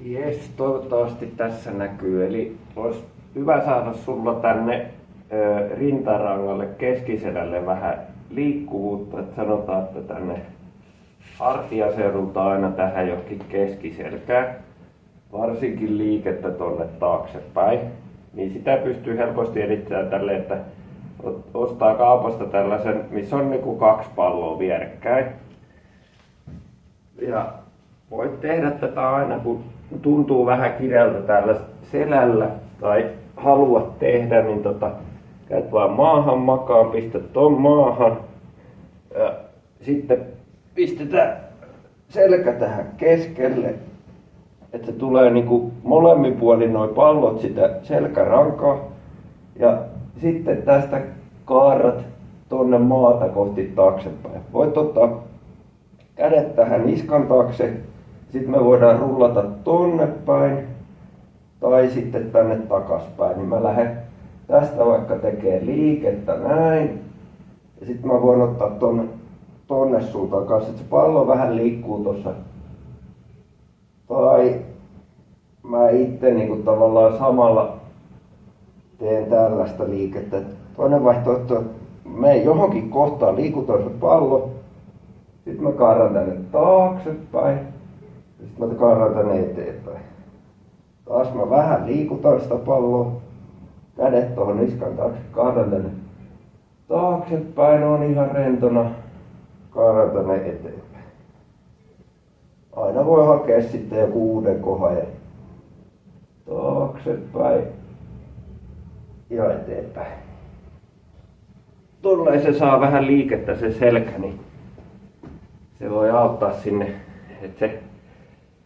Jes, toivottavasti tässä näkyy. Eli olisi hyvä saada sulla tänne rintarangalle keskiselälle vähän liikkuvuutta. Et sanotaan, että tänne hartiaseudulta aina tähän johonkin keskiselkään. Varsinkin liikettä tonne taaksepäin. Niin sitä pystyy helposti edistämään tälle, että ostaa kaupasta tällaisen, missä on niinku 2 palloa vierekkäin. Ja voit tehdä tätä aina, kun tuntuu vähän kireältä täällä selällä tai haluat tehdä, niin käyt vaan maahan makaan, pistät ton maahan ja sitten pistetään selkä tähän keskelle, että se tulee niinku molemmin puolin noi pallot sitä selkärankaa ja sitten tästä kaarat tonne maata kohti taaksepäin. Voit ottaa kädet tähän niskan taakse, sitten me voidaan rullata tonne päin tai sitten tänne takaspäin. Niin mä lähden tästä vaikka tekee liikettä näin ja sitten mä voin ottaa tonne suuntaan kanssa, että se pallo vähän liikkuu tossa. Tai mä itse niinku tavallaan samalla teen tällaista liikettä. Toinen vaihtoehto, mene johonkin kohtaan, liikutaan se pallo. Sitten mä kaarran tänne taaksepäin. Sitten mä kaarran tänne eteenpäin. Taas mä vähän liikutan sitä palloa. Kädet tuohon niskan taakse. Kaarran tänne taaksepäin. On ihan rentona. Kaarran tänne eteenpäin. Aina voi hakea sitten joku uuden kohdan. Taaksepäin. Ja eteenpäin. Tuolla se saa vähän liikettä se selkä, niin se voi auttaa sinne, että se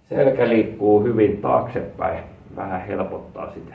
selkä liikkuu hyvin taaksepäin, vähän helpottaa sitä.